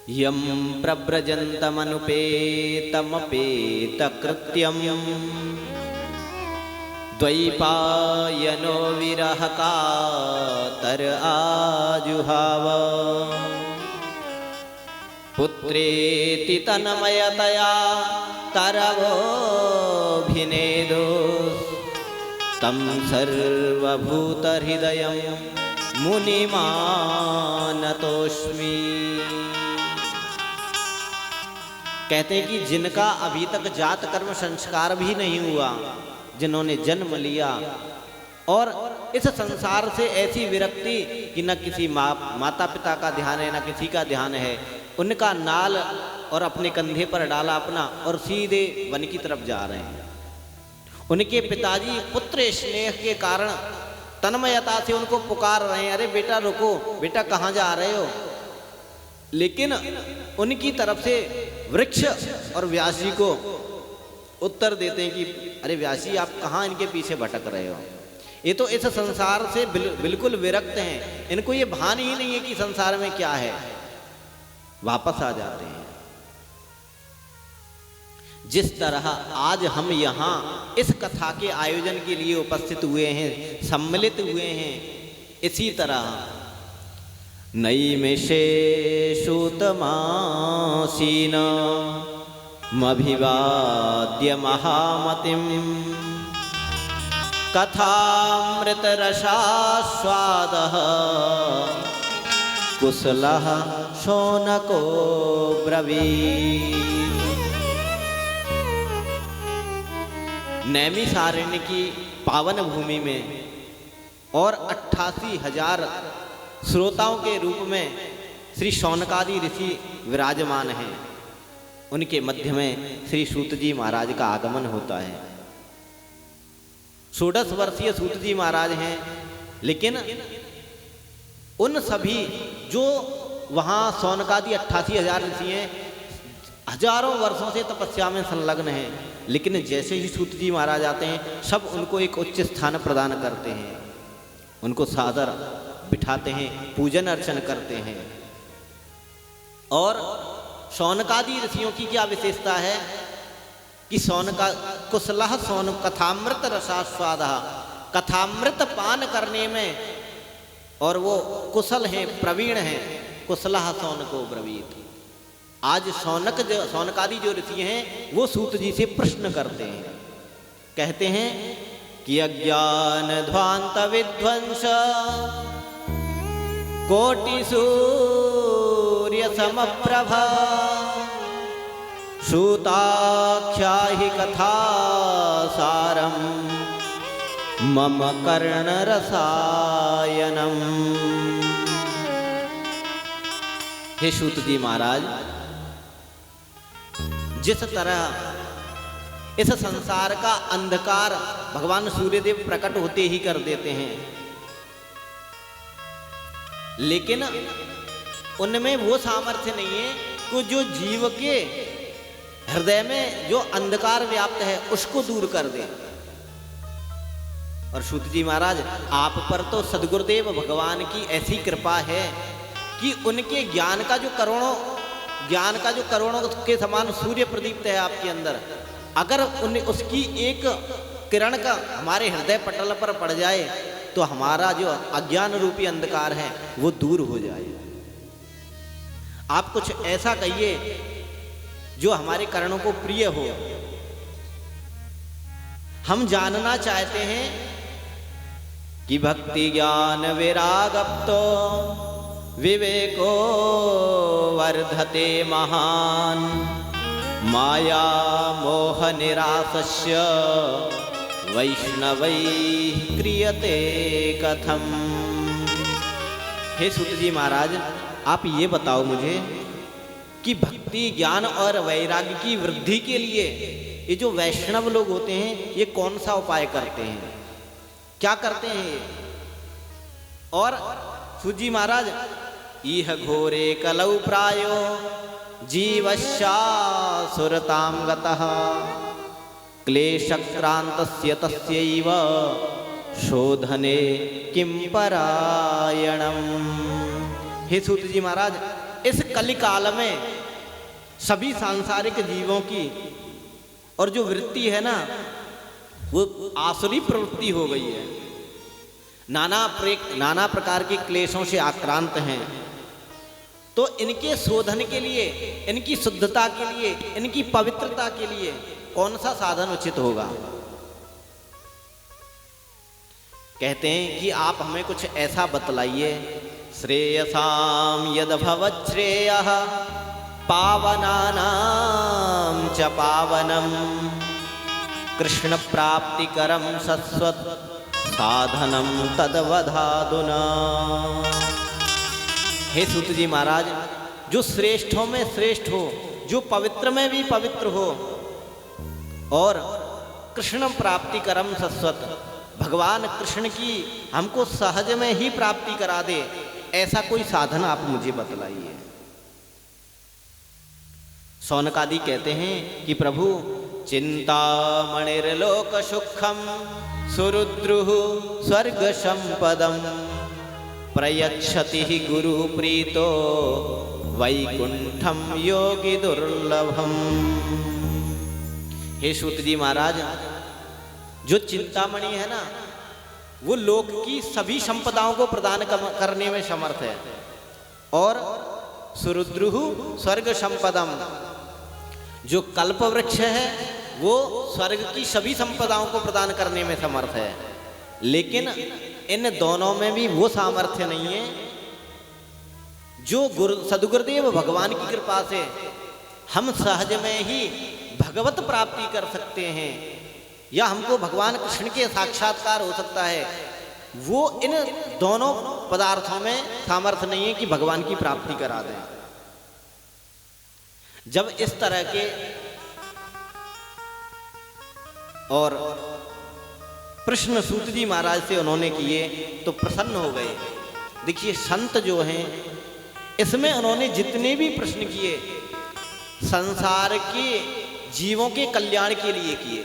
यं प्रव्रजन्तमनुपेतमपेतकृत्यं द्वैपायनो विरहकातर आजुहाव पुत्रेति तन्मयतया तरवोऽभिनेदो तं सर्वभूतहृदयं मुनिमानतोऽस्मि। कहते हैं कि जिनका अभी तक जात कर्म संस्कार भी नहीं हुआ, जिन्होंने जन्म लिया और इस संसार से ऐसी विरक्ति कि न किसी माता पिता का ध्यान है न किसी का ध्यान है, उनका नाल और अपने कंधे पर डाला अपना और सीधे वन की तरफ जा रहे हैं। उनके पिताजी पुत्र स्नेह के कारण तन्मयता से उनको पुकार रहे हैं, अरे बेटा रुको, बेटा कहाँ जा रहे हो। लेकिन उनकी तरफ से वृक्ष और व्यास जी को उत्तर देते हैं कि अरे व्यास जी आप कहाँ इनके पीछे भटक रहे हो, ये तो इस संसार से बिल्कुल विरक्त हैं, इनको ये भान ही नहीं है कि संसार में क्या है। वापस आ जाते हैं। जिस तरह आज हम यहाँ इस कथा के आयोजन के लिए उपस्थित हुए हैं, सम्मिलित हुए हैं, इसी तरह नैमिषे सूतमासीन मभिवाद्य महामतिं कथामृतरसास्वादः कुशलः शौनको ब्रवीत्। नैमिषारण्य की पावन भूमि में और 88,000 श्रोताओं के रूप में श्री शौनकादि ऋषि विराजमान हैं। उनके मध्य में श्री सूत जी महाराज का आगमन होता है। 16 वर्षीय सूत जी महाराज हैं, लेकिन उन सभी जो वहाँ शौनकादि 88,000 ऋषि हैं, हजारों वर्षों से तपस्या में संलग्न हैं, लेकिन जैसे ही सूत जी महाराज आते हैं सब उनको एक उच्च स्थान प्रदान करते हैं, उनको सादर बिठाते हैं, पूजन अर्चन करते हैं। और शौनकादि ऋषियों की क्या विशेषता है कि शौनका कुशलः शौन कथामृत रसास्वादः, कथामृत पान करने में और वो कुशल हैं, प्रवीण हैं। कुशलः शौनको ब्रवीत। आज शौनकादि जो ऋषि हैं वो सूत जी से प्रश्न करते हैं, कहते हैं कि अज्ञान ध्वांत विध्वंस कोटि सूर्य समप्रभा सूताख्याहि कथा सारम मम कर्ण रसायनम। हे सूत जी महाराज, जिस तरह इस संसार का अंधकार भगवान सूर्यदेव प्रकट होते ही कर देते हैं, लेकिन उनमें वो सामर्थ्य नहीं है कि जो जीव के हृदय में जो अंधकार व्याप्त है उसको दूर कर दे। और सूत जी महाराज, आप पर तो सद्गुरुदेव भगवान की ऐसी कृपा है कि उनके ज्ञान का जो करोड़ों के समान सूर्य प्रदीप्त है आपके अंदर, अगर उसकी एक किरण का हमारे हृदय पटल पर पड़ जाए तो हमारा जो अज्ञान रूपी अंधकार है वो दूर हो जाए। आप कुछ ऐसा कहिए जो हमारे कर्णों को प्रिय हो। हम जानना चाहते हैं कि भक्ति ज्ञान वैराग्यो विवेको वर्धते महान माया मोह निरासस्य वैष्णवैः क्रियते कथम। हे सूत जी महाराज, आप ये बताओ मुझे कि भक्ति ज्ञान और वैराग्य की वृद्धि के लिए ये जो वैष्णव लोग होते हैं ये कौन सा उपाय करते हैं, क्या करते हैं ये। और सूत जी महाराज, इह घोरे कलौ प्रायो जीवश्चासुरतां गतः क्लेशक्रान्तस्य तस्यैव शोधने किं परायणम्। हे सूत जी महाराज, इस कलिकाल में सभी सांसारिक जीवों की और जो वृत्ति है ना, वो आसुरी प्रवृत्ति हो गई है। नाना प्रकार के क्लेशों से आक्रांत हैं। तो इनके शोधन के लिए, इनकी शुद्धता के लिए, इनकी पवित्रता के लिए कौन सा साधन उचित होगा? कहते हैं कि आप हमें कुछ ऐसा बतलाइए। श्रेयसाम यद भवत् श्रेयः पावनानां च पावनम कृष्ण प्राप्तिकरम सस्वत साधनम तदवधादुना। हे सूत जी महाराज, जो श्रेष्ठों में श्रेष्ठ हो, जो पवित्र में भी पवित्र हो और कृष्ण प्राप्तिकरम सस्वत, भगवान कृष्ण की हमको सहज में ही प्राप्ति करा दे, ऐसा कोई साधन आप मुझे बतलाइए। सौनकादि कहते हैं कि प्रभु चिंतामणिर्लोक सुखम सुरुद्रुः स्वर्ग संपदम प्रयच्छति गुरु प्रीतो वैकुंठम योगी दुर्लभम। हे सूत जी महाराज, जो चिंतामणि है ना, वो लोक की सभी संपदाओं को प्रदान करने में समर्थ है। और सुरुद्रुः स्वर्ग संपदम, जो कल्प वृक्ष है, वो स्वर्ग की सभी संपदाओं को प्रदान करने में समर्थ है। लेकिन इन दोनों में भी वो सामर्थ्य नहीं है जो सदगुरुदेव भगवान की कृपा से हम सहज में ही भगवत प्राप्ति कर सकते हैं, या हमको भगवान कृष्ण के साक्षात्कार हो सकता है। वो इन दोनों पदार्थों में सामर्थ्य नहीं है कि भगवान की प्राप्ति करा दें। जब इस तरह के और प्रश्न सूत जी महाराज से उन्होंने किए तो प्रसन्न हो गए। देखिए, संत जो हैं, इसमें उन्होंने जितने भी प्रश्न किए संसार के जीवों के कल्याण के लिए किए।